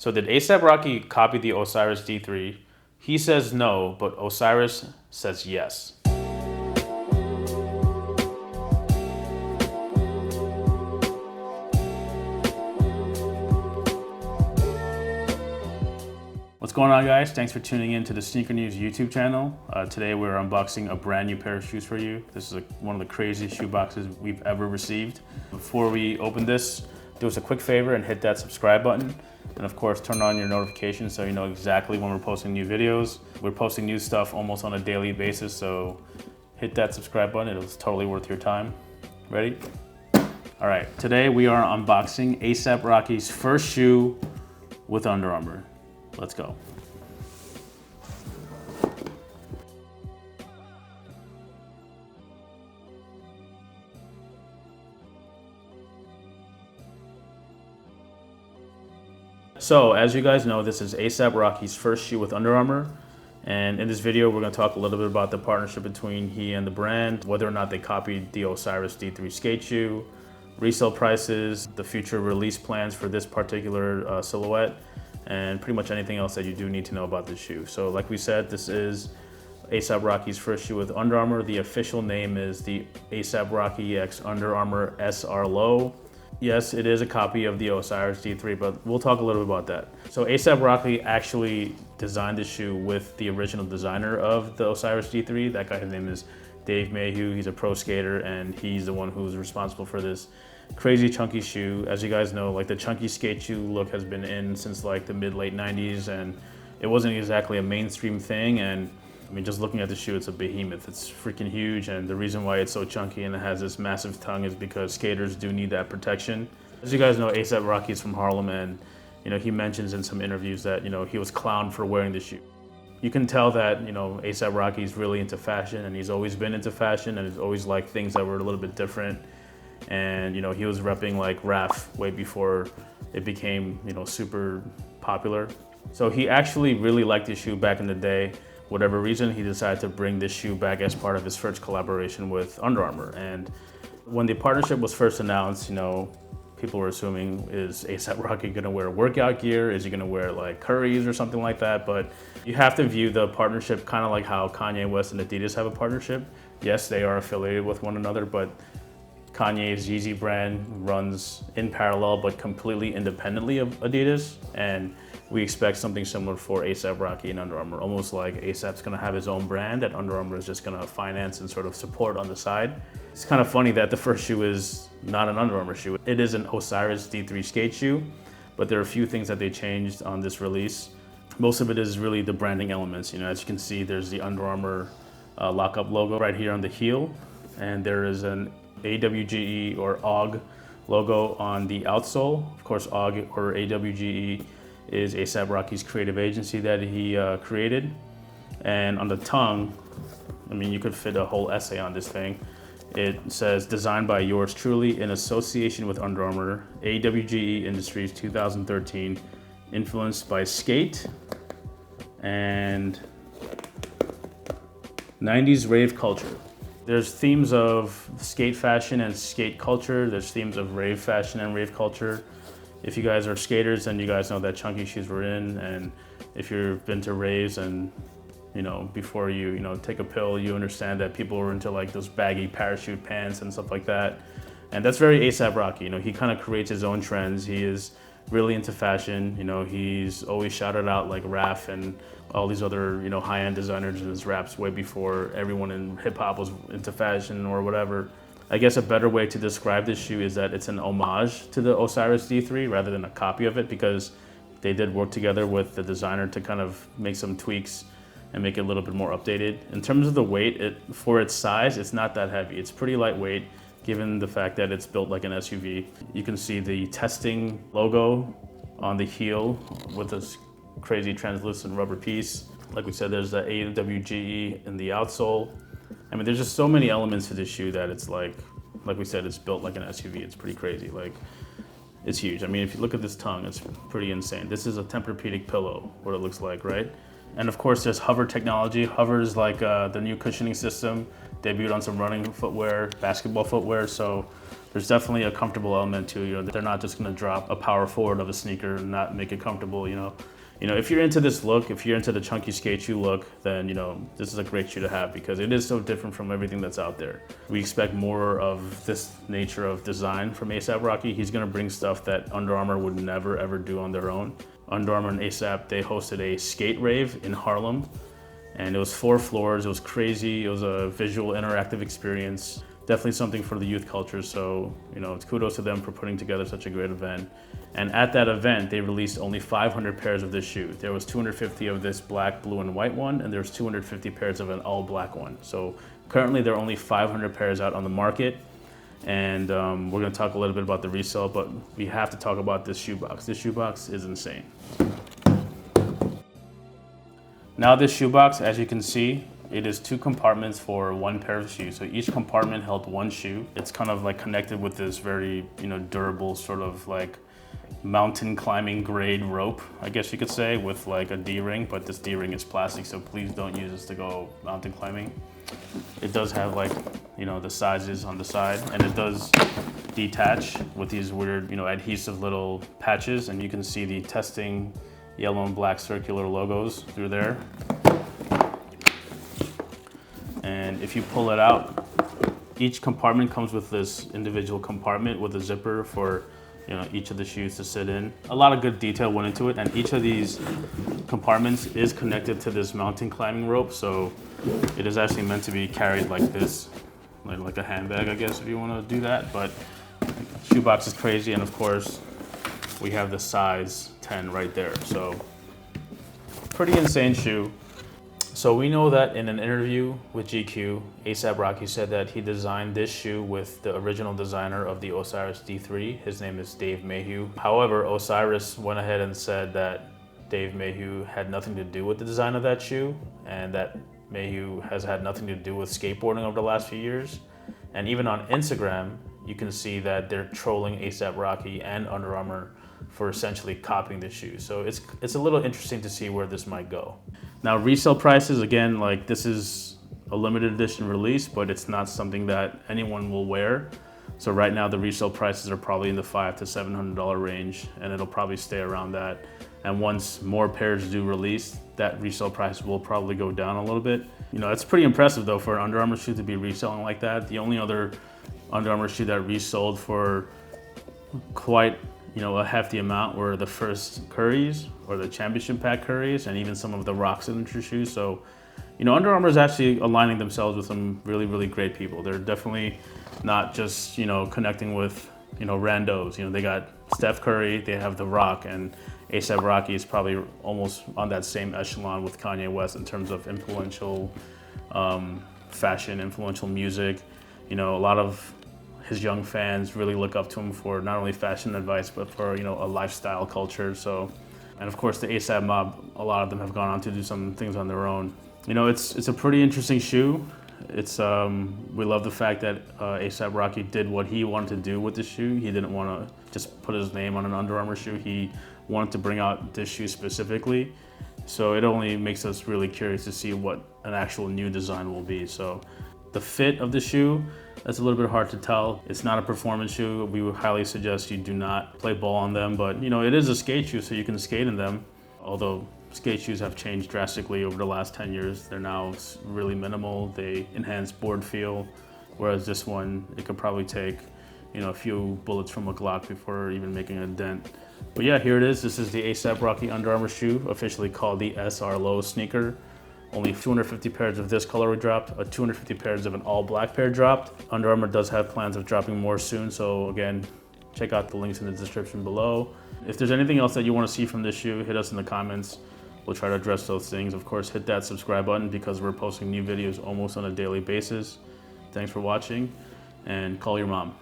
So did A$AP Rocky copy the Osiris D3? He says no, but Osiris says yes. What's going on, guys? Thanks for tuning in to the Sneaker News YouTube channel. Today we're unboxing a brand new pair of shoes for you. This is one of the craziest shoe boxes we've ever received. Before we open this, do us a quick favor and hit that subscribe button. And of course, turn on your notifications so you know exactly when we're posting new videos. We're posting new stuff almost on a daily basis, so hit that subscribe button. It's totally worth your time. Ready? All right, today we are unboxing A$AP Rocky's first shoe with Under Armour. Let's go. So, as you guys know, this is A$AP Rocky's first shoe with Under Armour. And in this video, we're going to talk a little bit about the partnership between he and the brand, whether or not they copied the Osiris D3 skate shoe, resale prices, the future release plans for this particular silhouette, and pretty much anything else that you do need to know about this shoe. So like we said, this is A$AP Rocky's first shoe with Under Armour. The official name is the A$AP Rocky X Under Armour SRLo. Yes, it is a copy of the Osiris D3, but we'll talk a little bit about that. So A$AP Rocky actually designed the shoe with the original designer of the Osiris D3. That guy, his name is Dave Mayhew. He's a pro skater, and he's the one who's responsible for this crazy chunky shoe. As you guys know, like the chunky skate shoe look has been in since like the mid-late 90s, and it wasn't exactly a mainstream thing. And I mean, just looking at the shoe, it's a behemoth. It's freaking huge, and the reason why it's so chunky and it has this massive tongue is because skaters do need that protection. As you guys know, A$AP Rocky is from Harlem, and he mentions in some interviews that he was clowned for wearing the shoe. You can tell that A$AP Rocky is really into fashion, and he's always been into fashion, and he's always liked things that were a little bit different. And he was repping like Raf way before it became super popular. So he actually really liked the shoe back in the day. Whatever reason, he decided to bring this shoe back as part of his first collaboration with Under Armour. And when the partnership was first announced, people were assuming, is A$AP Rocky gonna wear workout gear? Is he gonna wear like Curry's or something like that? But you have to view the partnership kind of like how Kanye West and Adidas have a partnership. Yes, they are affiliated with one another, but Kanye's Yeezy brand runs in parallel but completely independently of Adidas, and we expect something similar for A$AP Rocky and Under Armour. Almost like A$AP's gonna have his own brand that Under Armour is just gonna finance and sort of support on the side. It's kind of funny that the first shoe is not an Under Armour shoe. It is an Osiris D3 skate shoe, but there are a few things that they changed on this release. Most of it is really the branding elements. As you can see, there's the Under Armour lockup logo right here on the heel, and there is an AWGE or AUG logo on the outsole. Of course, AUG or AWGE is A$AP Rocky's creative agency that he created. And on the tongue, I mean, you could fit a whole essay on this thing. It says, designed by yours truly in association with Under Armour, AWGE Industries 2013, influenced by skate and 90s rave culture. There's themes of skate fashion and skate culture. There's themes of rave fashion and rave culture. If you guys are skaters, then you guys know that chunky shoes were in. And if you've been to raves and, before you, take a pill, you understand that people were into like those baggy parachute pants and stuff like that. And that's very A$AP Rocky. He kind of creates his own trends. He is really into fashion. He's always shouted out like Raf and all these other, high-end designers in his raps way before everyone in hip hop was into fashion or whatever. I guess a better way to describe this shoe is that it's an homage to the Osiris D3 rather than a copy of it, because they did work together with the designer to kind of make some tweaks and make it a little bit more updated. In terms of the weight, for its size, it's not that heavy. It's pretty lightweight, given the fact that it's built like an SUV. You can see the testing logo on the heel with this crazy translucent rubber piece. Like we said, there's the AWGE in the outsole. I mean, there's just so many elements to this shoe that it's like we said, it's built like an SUV. It's pretty crazy. Like, it's huge. I mean, if you look at this tongue, it's pretty insane. This is a Tempur-Pedic pillow, what it looks like, right? And of course, there's Hover technology. Hover is like the new cushioning system, debuted on some running footwear, basketball footwear. So there's definitely a comfortable element to it. You know, they're not just going to drop a power forward of a sneaker and not make it comfortable, you know. If you're into this look, if you're into the chunky skate shoe look, then, this is a great shoe to have because it is so different from everything that's out there. We expect more of this nature of design from A$AP Rocky. He's gonna bring stuff that Under Armour would never ever do on their own. Under Armour and A$AP, they hosted a skate rave in Harlem, and it was 4 floors. It was crazy. It was a visual interactive experience. Definitely something for the youth culture. So, it's kudos to them for putting together such a great event. And at that event, they released only 500 pairs of this shoe. There was 250 of this black, blue, and white one, and there's 250 pairs of an all black one. So currently there are only 500 pairs out on the market. And we're gonna talk a little bit about the resale, but we have to talk about this shoebox. This shoebox is insane. Now this shoebox, as you can see, it is 2 compartments for 1 pair of shoes. So each compartment held 1 shoe. It's kind of like connected with this very, durable sort of like mountain climbing grade rope, I guess you could say, with like a D-ring, but this D-ring is plastic, so please don't use this to go mountain climbing. It does have like, the sizes on the side, and it does detach with these weird, adhesive little patches, and you can see the testing yellow and black circular logos through there. And if you pull it out, each compartment comes with this individual compartment with a zipper for each of the shoes to sit in. A lot of good detail went into it, and each of these compartments is connected to this mountain climbing rope, so it is actually meant to be carried like this, like a handbag, I guess, if you want to do that. But shoebox is crazy, and of course, we have the size 10 right there, so pretty insane shoe. So we know that in an interview with GQ, A$AP Rocky said that he designed this shoe with the original designer of the Osiris D3. His name is Dave Mayhew. However, Osiris went ahead and said that Dave Mayhew had nothing to do with the design of that shoe, and that Mayhew has had nothing to do with skateboarding over the last few years. And even on Instagram, you can see that they're trolling A$AP Rocky and Under Armour for essentially copying the shoe. So it's a little interesting to see where this might go. Now, resale prices, again, like this is a limited edition release, but it's not something that anyone will wear. So right now the resale prices are probably in the $500 to $700 range, and it'll probably stay around that. And once more pairs do release, that resale price will probably go down a little bit. It's pretty impressive though for an Under Armour shoe to be reselling like that. The only other Under Armour shoe that resold for quite a hefty amount were the first Currys or the championship pack Currys, and even some of the Rock signature shoes. So, Under Armour is actually aligning themselves with some really, really great people. They're definitely not just, connecting with, randos. They got Steph Curry, they have the Rock, and A$AP Rocky is probably almost on that same echelon with Kanye West in terms of influential fashion, influential music. A lot of his young fans really look up to him for not only fashion advice, but for, a lifestyle culture. So, and of course the A$AP mob, a lot of them have gone on to do some things on their own. It's a pretty interesting shoe. We love the fact that A$AP Rocky did what he wanted to do with the shoe. He didn't want to just put his name on an Under Armour shoe. He wanted to bring out this shoe specifically. So it only makes us really curious to see what an actual new design will be. So the fit of the shoe, that's a little bit hard to tell. It's not a performance shoe. We would highly suggest you do not play ball on them, but it is a skate shoe, so you can skate in them. Although skate shoes have changed drastically over the last 10 years. They're now really minimal. They enhance board feel, whereas this one, it could probably take a few bullets from a Glock before even making a dent. But yeah, here it is. This is the A$AP Rocky Under Armour shoe, officially called the SRLo sneaker. Only 250 pairs of this colorway dropped, 250 pairs of an all black pair dropped. Under Armour does have plans of dropping more soon, so again, check out the links in the description below. If there's anything else that you want to see from this shoe, hit us in the comments. We'll try to address those things. Of course, hit that subscribe button because we're posting new videos almost on a daily basis. Thanks for watching, and call your mom.